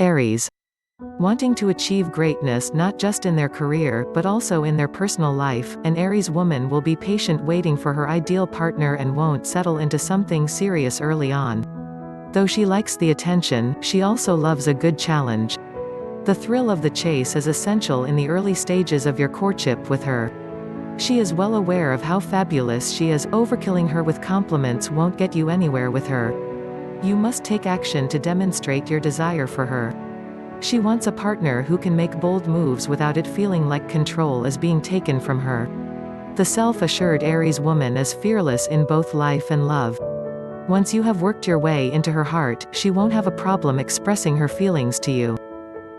Aries. Wanting to achieve greatness not just in their career but also in their personal life, an Aries woman will be patient waiting for her ideal partner and won't settle into something serious early on. Though she likes the attention, she also loves a good challenge. The thrill of the chase is essential in the early stages of your courtship with her. She is well aware of how fabulous she is. Overkilling her with compliments won't get you anywhere with her. You must take action to demonstrate your desire for her. She wants a partner who can make bold moves without it feeling like control is being taken from her. The self-assured Aries woman is fearless in both life and love. Once you have worked your way into her heart, she won't have a problem expressing her feelings to you.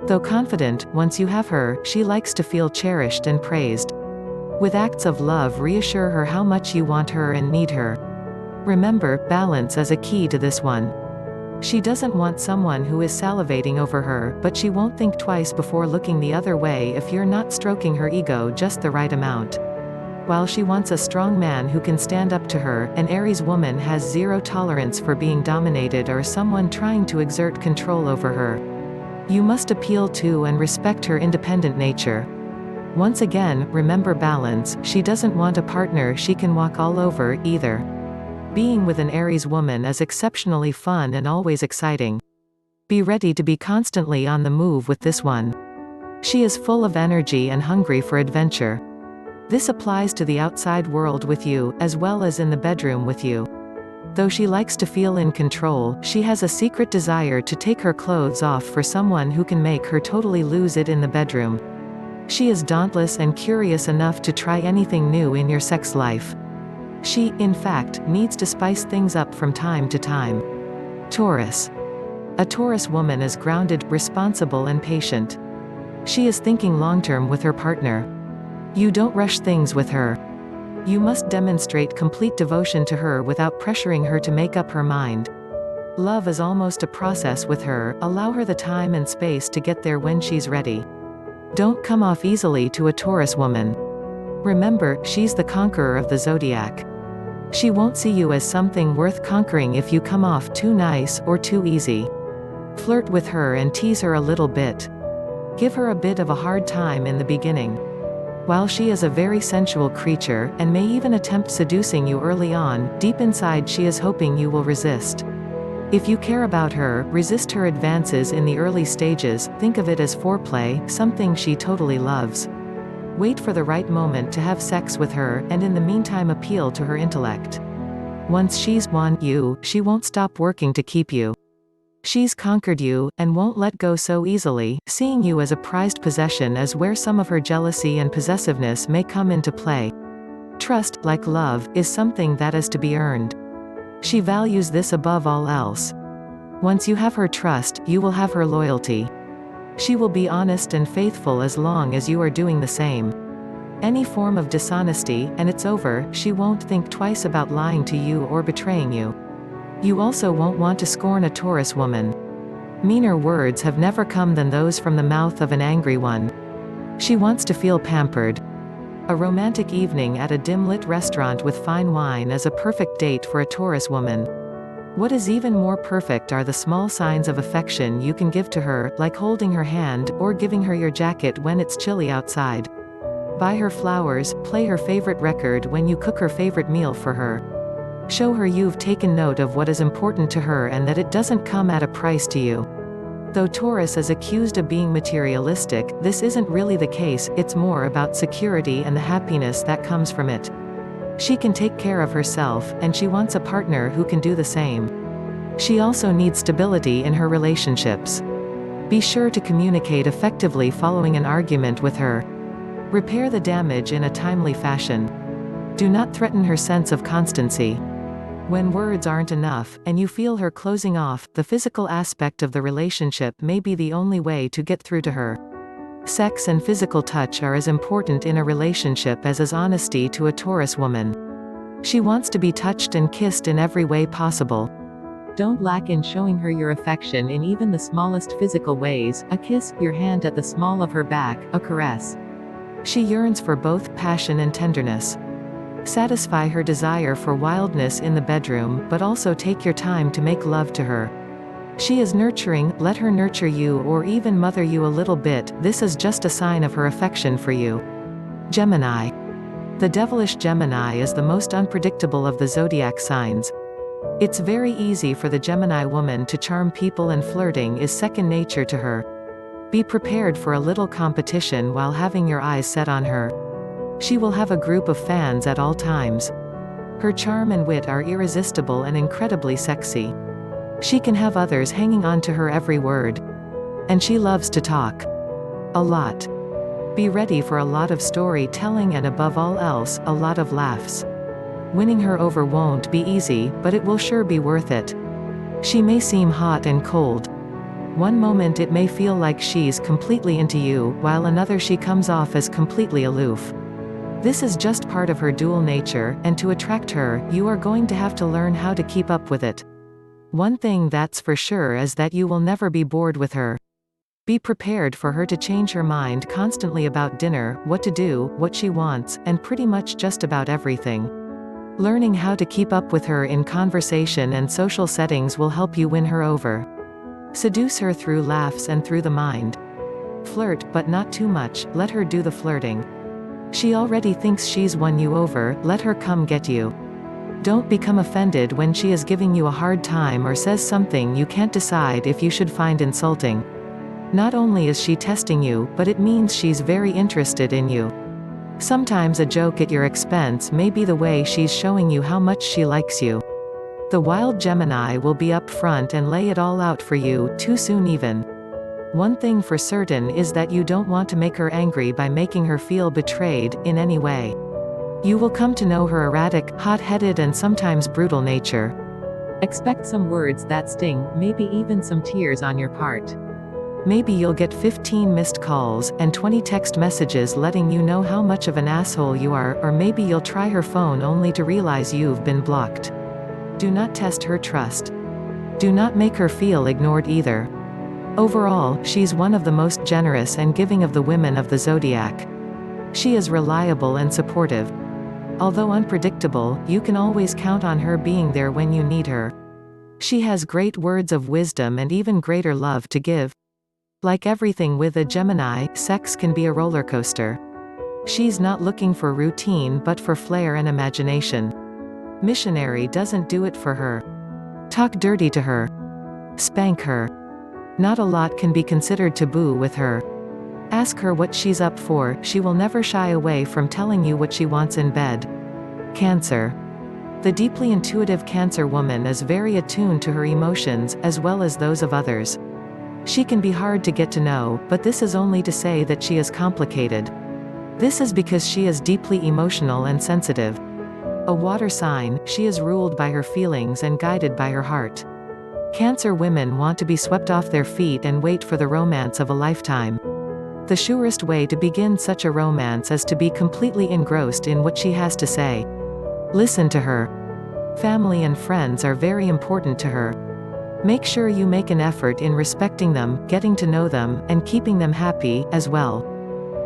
Though confident, once you have her, she likes to feel cherished and praised. With acts of love, reassure her how much you want her and need her. Remember, balance is a key to this one. She doesn't want someone who is salivating over her, but she won't think twice before looking the other way if you're not stroking her ego just the right amount. While she wants a strong man who can stand up to her, an Aries woman has zero tolerance for being dominated or someone trying to exert control over her. You must appeal to and respect her independent nature. Once again, remember balance. She doesn't want a partner she can walk all over, either. Being with an Aries woman is exceptionally fun and always exciting. Be ready to be constantly on the move with this one. She is full of energy and hungry for adventure. This applies to the outside world with you, as well as in the bedroom with you. Though she likes to feel in control, she has a secret desire to take her clothes off for someone who can make her totally lose it in the bedroom. She is dauntless and curious enough to try anything new in your sex life. She, in fact, needs to spice things up from time to time. Taurus. A Taurus woman is grounded, responsible and patient. She is thinking long-term with her partner. You don't rush things with her. You must demonstrate complete devotion to her without pressuring her to make up her mind. Love is almost a process with her. Allow her the time and space to get there when she's ready. Don't come off easily to a Taurus woman. Remember, she's the conqueror of the zodiac. She won't see you as something worth conquering if you come off too nice or too easy. Flirt with her and tease her a little bit. Give her a bit of a hard time in the beginning. While she is a very sensual creature, and may even attempt seducing you early on, deep inside she is hoping you will resist. If you care about her, resist her advances in the early stages. Think of it as foreplay, something she totally loves. Wait for the right moment to have sex with her, and in the meantime appeal to her intellect. Once she's won you, she won't stop working to keep you. She's conquered you, and won't let go so easily. Seeing you as a prized possession is where some of her jealousy and possessiveness may come into play. Trust, like love, is something that is to be earned. She values this above all else. Once you have her trust, you will have her loyalty. She will be honest and faithful as long as you are doing the same. Any form of dishonesty, and it's over. She won't think twice about lying to you or betraying you. You also won't want to scorn a Taurus woman. Meaner words have never come than those from the mouth of an angry one. She wants to feel pampered. A romantic evening at a dim-lit restaurant with fine wine is a perfect date for a Taurus woman. What is even more perfect are the small signs of affection you can give to her, like holding her hand, or giving her your jacket when it's chilly outside. Buy her flowers, play her favorite record when you cook her favorite meal for her. Show her you've taken note of what is important to her and that it doesn't come at a price to you. Though Taurus is accused of being materialistic, this isn't really the case. It's more about security and the happiness that comes from it. She can take care of herself, and she wants a partner who can do the same. She also needs stability in her relationships. Be sure to communicate effectively following an argument with her. Repair the damage in a timely fashion. Do not threaten her sense of constancy. When words aren't enough, and you feel her closing off, the physical aspect of the relationship may be the only way to get through to her. Sex and physical touch are as important in a relationship as is honesty to a Taurus woman. She wants to be touched and kissed in every way possible. Don't lack in showing her your affection in even the smallest physical ways: a kiss, your hand at the small of her back, a caress. She yearns for both passion and tenderness. Satisfy her desire for wildness in the bedroom, but also take your time to make love to her. She is nurturing, let her nurture you or even mother you a little bit, this is just a sign of her affection for you. Gemini. The devilish Gemini is the most unpredictable of the zodiac signs. It's very easy for the Gemini woman to charm people and flirting is second nature to her. Be prepared for a little competition while having your eyes set on her. She will have a group of fans at all times. Her charm and wit are irresistible and incredibly sexy. She can have others hanging on to her every word. And she loves to talk. A lot. Be ready for a lot of storytelling and above all else, a lot of laughs. Winning her over won't be easy, but it will sure be worth it. She may seem hot and cold. One moment it may feel like she's completely into you, while another she comes off as completely aloof. This is just part of her dual nature, and to attract her, you are going to have to learn how to keep up with it. One thing that's for sure is that you will never be bored with her. Be prepared for her to change her mind constantly about dinner, what to do, what she wants, and pretty much just about everything. Learning how to keep up with her in conversation and social settings will help you win her over. Seduce her through laughs and through the mind. Flirt, but not too much, let her do the flirting. She already thinks she's won you over, let her come get you. Don't become offended when she is giving you a hard time or says something you can't decide if you should find insulting. Not only is she testing you, but it means she's very interested in you. Sometimes a joke at your expense may be the way she's showing you how much she likes you. The wild Gemini will be up front and lay it all out for you, too soon even. One thing for certain is that you don't want to make her angry by making her feel betrayed, in any way. You will come to know her erratic, hot-headed and sometimes brutal nature. Expect some words that sting, maybe even some tears on your part. Maybe you'll get 15 missed calls, and 20 text messages letting you know how much of an asshole you are, or maybe you'll try her phone only to realize you've been blocked. Do not test her trust. Do not make her feel ignored either. Overall, she's one of the most generous and giving of the women of the zodiac. She is reliable and supportive. Although unpredictable, you can always count on her being there when you need her. She has great words of wisdom and even greater love to give. Like everything with a Gemini, sex can be a roller coaster. She's not looking for routine but for flair and imagination. Missionary doesn't do it for her. Talk dirty to her. Spank her. Not a lot can be considered taboo with her. Ask her what she's up for, she will never shy away from telling you what she wants in bed. Cancer. The deeply intuitive Cancer woman is very attuned to her emotions, as well as those of others. She can be hard to get to know, but this is only to say that she is complicated. This is because she is deeply emotional and sensitive. A water sign, she is ruled by her feelings and guided by her heart. Cancer women want to be swept off their feet and wait for the romance of a lifetime. The surest way to begin such a romance is to be completely engrossed in what she has to say. Listen to her. Family and friends are very important to her. Make sure you make an effort in respecting them, getting to know them, and keeping them happy, as well.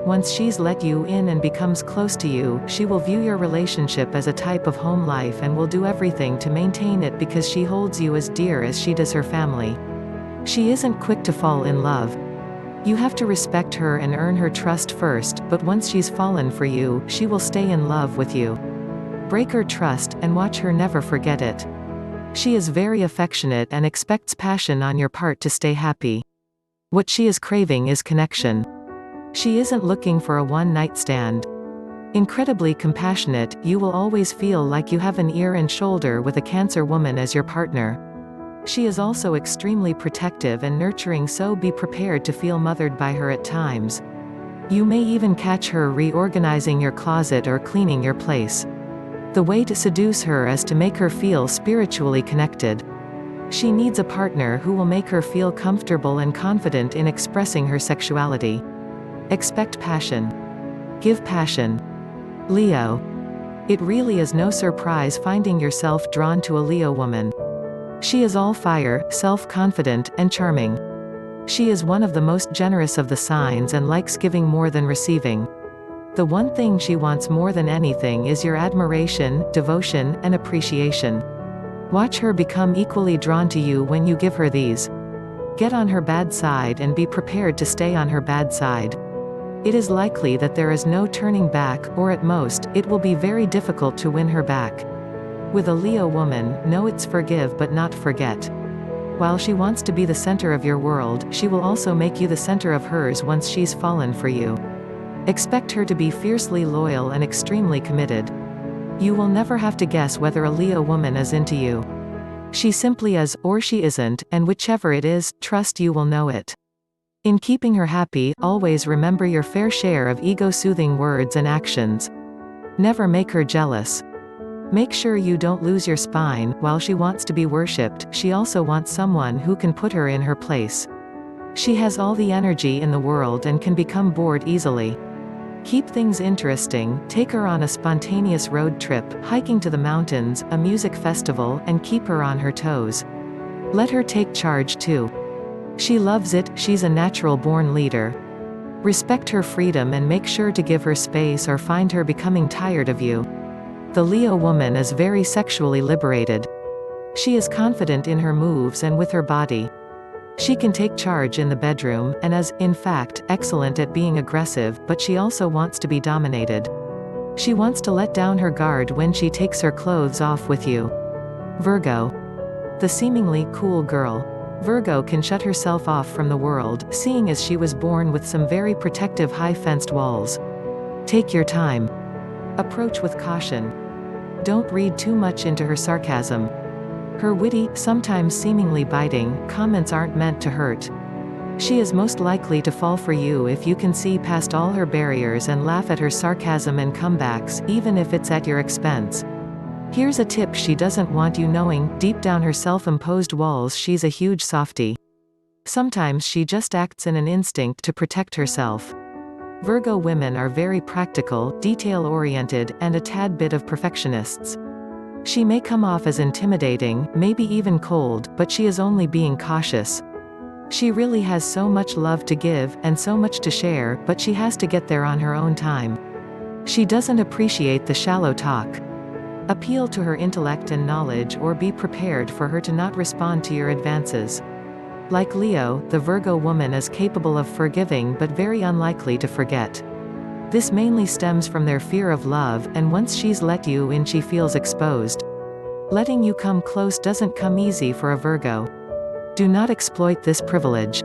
Once she's let you in and becomes close to you, she will view your relationship as a type of home life and will do everything to maintain it because she holds you as dear as she does her family. She isn't quick to fall in love. You have to respect her and earn her trust first, but once she's fallen for you, she will stay in love with you. Break her trust, and watch her never forget it. She is very affectionate and expects passion on your part to stay happy. What she is craving is connection. She isn't looking for a one-night stand. Incredibly compassionate, you will always feel like you have an ear and shoulder with a Cancer woman as your partner. She is also extremely protective and nurturing, so be prepared to feel mothered by her at times. You may even catch her reorganizing your closet or cleaning your place. The way to seduce her is to make her feel spiritually connected. She needs a partner who will make her feel comfortable and confident in expressing her sexuality. Expect passion. Give passion. Leo. It really is no surprise finding yourself drawn to a Leo woman. She is all fire, self-confident, and charming. She is one of the most generous of the signs and likes giving more than receiving. The one thing she wants more than anything is your admiration, devotion, and appreciation. Watch her become equally drawn to you when you give her these. Get on her bad side and be prepared to stay on her bad side. It is likely that there is no turning back, or at most, it will be very difficult to win her back. With a Leo woman, know it's forgive but not forget. While she wants to be the center of your world, she will also make you the center of hers once she's fallen for you. Expect her to be fiercely loyal and extremely committed. You will never have to guess whether a Leo woman is into you. She simply is, or she isn't, and whichever it is, trust you will know it. In keeping her happy, always remember your fair share of ego-soothing words and actions. Never make her jealous. Make sure you don't lose your spine. While she wants to be worshipped, she also wants someone who can put her in her place. She has all the energy in the world and can become bored easily. Keep things interesting, take her on a spontaneous road trip, hiking to the mountains, a music festival, and keep her on her toes. Let her take charge too. She loves it, she's a natural-born leader. Respect her freedom and make sure to give her space or find her becoming tired of you. The Leo woman is very sexually liberated. She is confident in her moves and with her body. She can take charge in the bedroom, and is, in fact, excellent at being aggressive, but she also wants to be dominated. She wants to let down her guard when she takes her clothes off with you. Virgo. The seemingly cool girl. Virgo can shut herself off from the world, seeing as she was born with some very protective high-fenced walls. Take your time. Approach with caution. Don't read too much into her sarcasm. Her witty, sometimes seemingly biting, comments aren't meant to hurt. She is most likely to fall for you if you can see past all her barriers and laugh at her sarcasm and comebacks, even if it's at your expense. Here's a tip she doesn't want you knowing: deep down her self-imposed walls she's a huge softie. Sometimes she just acts in an instinct to protect herself. Virgo women are very practical, detail-oriented, and a tad bit of perfectionists. She may come off as intimidating, maybe even cold, but she is only being cautious. She really has so much love to give, and so much to share, but she has to get there on her own time. She doesn't appreciate the shallow talk. Appeal to her intellect and knowledge, or be prepared for her to not respond to your advances. Like Leo, the Virgo woman is capable of forgiving but very unlikely to forget. This mainly stems from their fear of love, and once she's let you in she feels exposed. Letting you come close doesn't come easy for a Virgo. Do not exploit this privilege.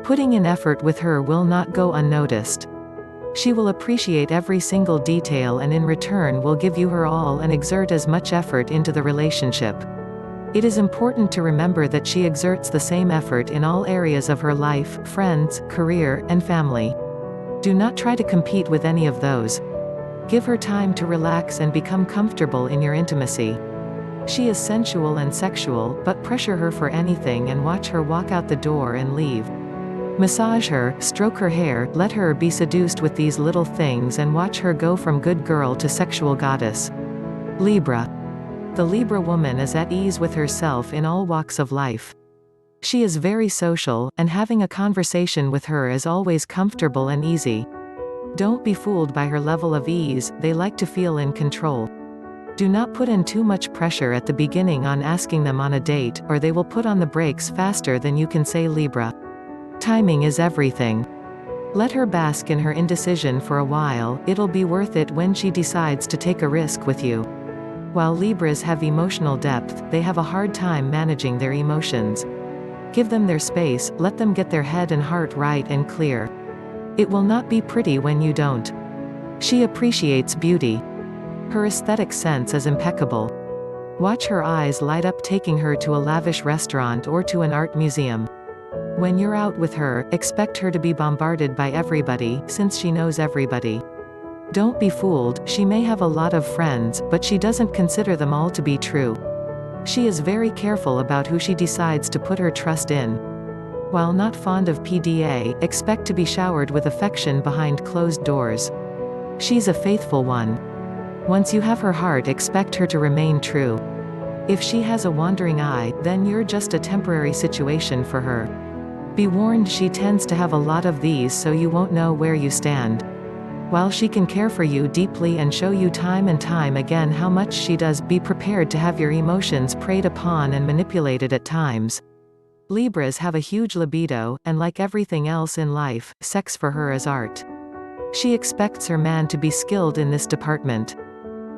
Putting in effort with her will not go unnoticed. She will appreciate every single detail and in return will give you her all and exert as much effort into the relationship. It is important to remember that she exerts the same effort in all areas of her life: friends, career, and family. Do not try to compete with any of those. Give her time to relax and become comfortable in your intimacy. She is sensual and sexual, but pressure her for anything and watch her walk out the door and leave. Massage her, stroke her hair, let her be seduced with these little things and watch her go from good girl to sexual goddess. Libra. The Libra woman is at ease with herself in all walks of life. She is very social, and having a conversation with her is always comfortable and easy. Don't be fooled by her level of ease, they like to feel in control. Do not put in too much pressure at the beginning on asking them on a date, or they will put on the brakes faster than you can say. Libra. Timing is everything. Let her bask in her indecision for a while, it'll be worth it when she decides to take a risk with you. While Libras have emotional depth, they have a hard time managing their emotions. Give them their space, let them get their head and heart right and clear. It will not be pretty when you don't. She appreciates beauty. Her aesthetic sense is impeccable. Watch her eyes light up taking her to a lavish restaurant or to an art museum. When you're out with her, expect her to be bombarded by everybody, since she knows everybody. Don't be fooled, she may have a lot of friends, but she doesn't consider them all to be true. She is very careful about who she decides to put her trust in. While not fond of PDA, expect to be showered with affection behind closed doors. She's a faithful one. Once you have her heart, expect her to remain true. If she has a wandering eye, then you're just a temporary situation for her. Be warned, she tends to have a lot of these, so you won't know where you stand. While she can care for you deeply and show you time and time again how much she does, be prepared to have your emotions preyed upon and manipulated at times. Libras have a huge libido, and like everything else in life, sex for her is art. She expects her man to be skilled in this department.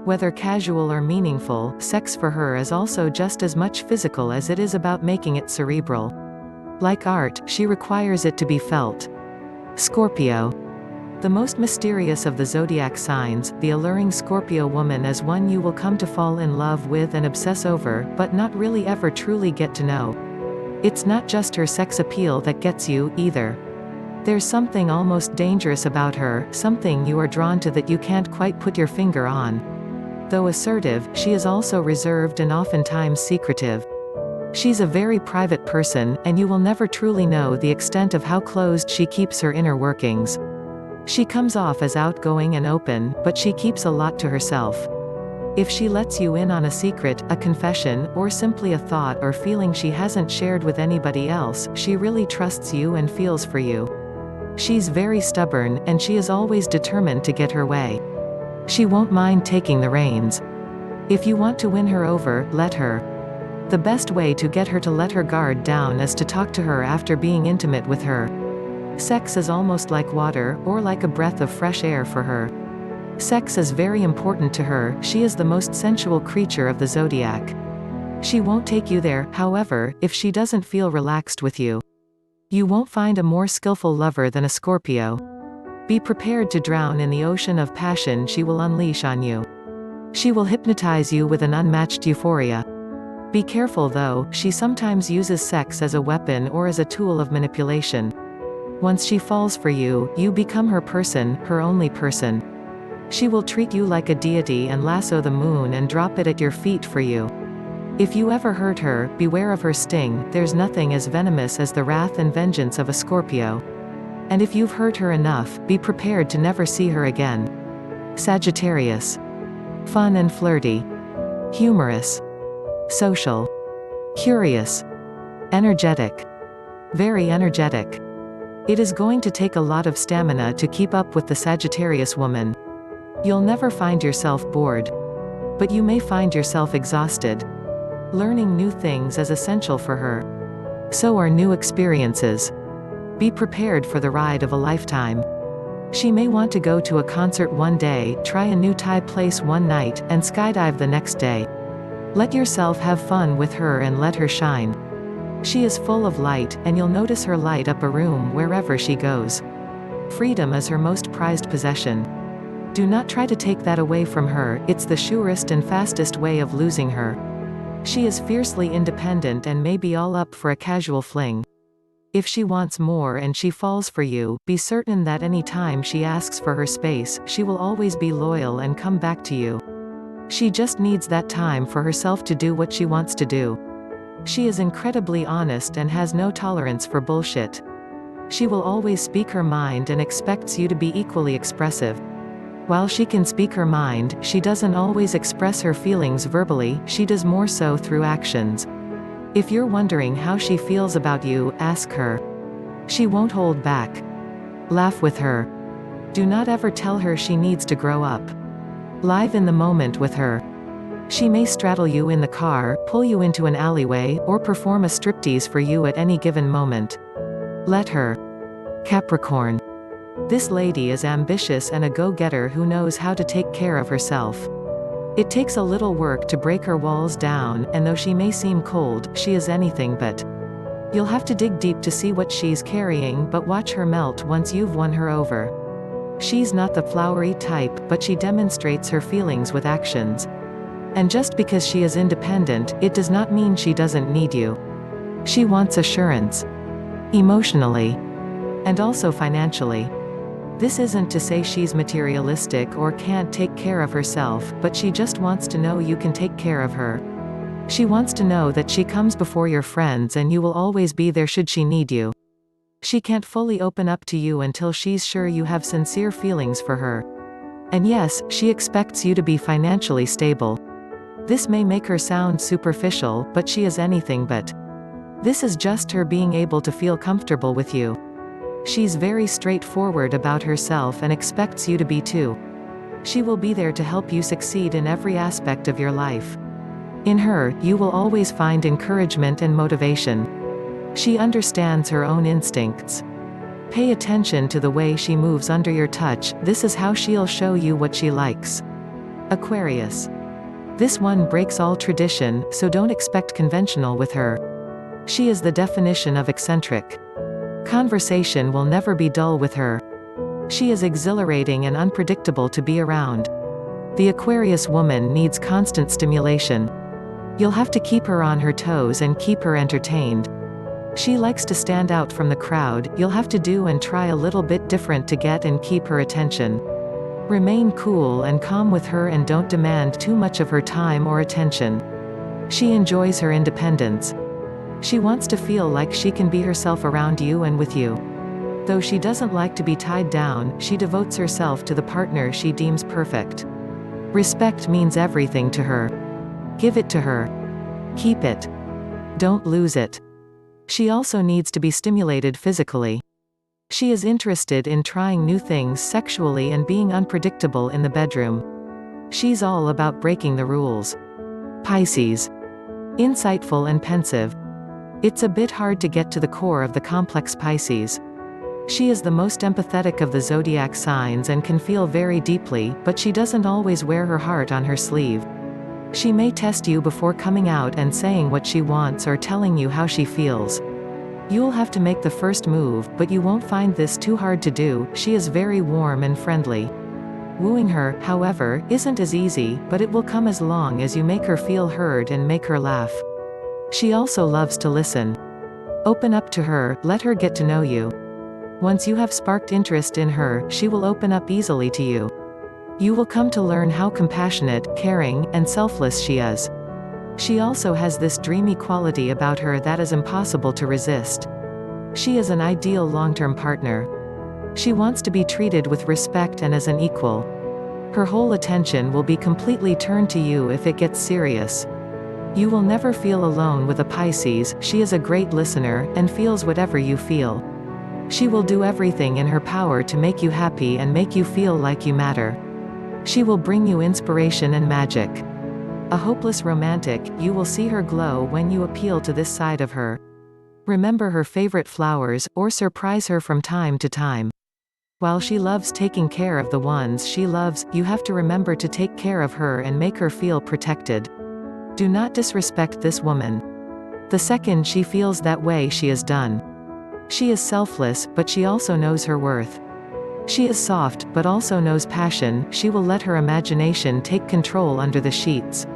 Whether casual or meaningful, sex for her is also just as much physical as it is about making it cerebral. Like art, she requires it to be felt. Scorpio. The most mysterious of the zodiac signs, the alluring Scorpio woman is one you will come to fall in love with and obsess over, but not really ever truly get to know. It's not just her sex appeal that gets you, either. There's something almost dangerous about her, something you are drawn to that you can't quite put your finger on. Though assertive, she is also reserved and oftentimes secretive. She's a very private person, and you will never truly know the extent of how closed she keeps her inner workings. She comes off as outgoing and open, but she keeps a lot to herself. If she lets you in on a secret, a confession, or simply a thought or feeling she hasn't shared with anybody else, she really trusts you and feels for you. She's very stubborn, and she is always determined to get her way. She won't mind taking the reins. If you want to win her over, let her. The best way to get her to let her guard down is to talk to her after being intimate with her. Sex is almost like water, or like a breath of fresh air for her. Sex is very important to her, she is the most sensual creature of the zodiac. She won't take you there, however, if she doesn't feel relaxed with you. You won't find a more skillful lover than a Scorpio. Be prepared to drown in the ocean of passion she will unleash on you. She will hypnotize you with an unmatched euphoria. Be careful though, she sometimes uses sex as a weapon or as a tool of manipulation. Once she falls for you, you become her person, her only person. She will treat you like a deity and lasso the moon and drop it at your feet for you. If you ever hurt her, beware of her sting, there's nothing as venomous as the wrath and vengeance of a Scorpio. And if you've hurt her enough, be prepared to never see her again. Sagittarius. Fun and flirty. Humorous. Social. Curious. Energetic. Very energetic. It is going to take a lot of stamina to keep up with the Sagittarius woman. You'll never find yourself bored. But you may find yourself exhausted. Learning new things is essential for her. So are new experiences. Be prepared for the ride of a lifetime. She may want to go to a concert one day, try a new Thai place one night, and skydive the next day. Let yourself have fun with her and let her shine. She is full of light, and you'll notice her light up a room wherever she goes. Freedom is her most prized possession. Do not try to take that away from her, it's the surest and fastest way of losing her. She is fiercely independent and may be all up for a casual fling. If she wants more and she falls for you, be certain that any time she asks for her space, she will always be loyal and come back to you. She just needs that time for herself to do what she wants to do. She is incredibly honest and has no tolerance for bullshit. She will always speak her mind and expects you to be equally expressive. While she can speak her mind, she doesn't always express her feelings verbally, she does more so through actions. If you're wondering how she feels about you, ask her. She won't hold back. Laugh with her. Do not ever tell her she needs to grow up. Live in the moment with her. She may straddle you in the car, pull you into an alleyway, or perform a striptease for you at any given moment. Let her. Capricorn. This lady is ambitious and a go-getter who knows how to take care of herself. It takes a little work to break her walls down, and though she may seem cold, she is anything but. You'll have to dig deep to see what she's carrying, but watch her melt once you've won her over. She's not the flowery type, but she demonstrates her feelings with actions. And just because she is independent, it does not mean she doesn't need you. She wants assurance. Emotionally. And also financially. This isn't to say she's materialistic or can't take care of herself, but she just wants to know you can take care of her. She wants to know that she comes before your friends and you will always be there should she need you. She can't fully open up to you until she's sure you have sincere feelings for her. And yes, she expects you to be financially stable. This may make her sound superficial, but she is anything but. This is just her being able to feel comfortable with you. She's very straightforward about herself and expects you to be too. She will be there to help you succeed in every aspect of your life. In her, you will always find encouragement and motivation. She understands her own instincts. Pay attention to the way she moves under your touch, this is how she'll show you what she likes. Aquarius. This one breaks all tradition, so don't expect conventional with her. She is the definition of eccentric. Conversation will never be dull with her. She is exhilarating and unpredictable to be around. The Aquarius woman needs constant stimulation. You'll have to keep her on her toes and keep her entertained. She likes to stand out from the crowd, you'll have to do and try a little bit different to get and keep her attention. Remain cool and calm with her and don't demand too much of her time or attention. She enjoys her independence. She wants to feel like she can be herself around you and with you. Though she doesn't like to be tied down, she devotes herself to the partner she deems perfect. Respect means everything to her. Give it to her. Keep it. Don't lose it. She also needs to be stimulated physically. She is interested in trying new things sexually and being unpredictable in the bedroom. She's all about breaking the rules. Pisces. Insightful and pensive. It's a bit hard to get to the core of the complex Pisces. She is the most empathetic of the zodiac signs and can feel very deeply, but she doesn't always wear her heart on her sleeve. She may test you before coming out and saying what she wants or telling you how she feels. You'll have to make the first move, but you won't find this too hard to do. She is very warm and friendly. Wooing her, however, isn't as easy, but it will come as long as you make her feel heard and make her laugh. She also loves to listen. Open up to her, let her get to know you. Once you have sparked interest in her, she will open up easily to you. You will come to learn how compassionate, caring, and selfless she is. She also has this dreamy quality about her that is impossible to resist. She is an ideal long-term partner. She wants to be treated with respect and as an equal. Her whole attention will be completely turned to you if it gets serious. You will never feel alone with a Pisces. She is a great listener, and feels whatever you feel. She will do everything in her power to make you happy and make you feel like you matter. She will bring you inspiration and magic. A hopeless romantic, you will see her glow when you appeal to this side of her. Remember her favorite flowers, or surprise her from time to time. While she loves taking care of the ones she loves, you have to remember to take care of her and make her feel protected. Do not disrespect this woman. The second she feels that way, she is done. She is selfless, but she also knows her worth. She is soft, but also knows passion. She will let her imagination take control under the sheets.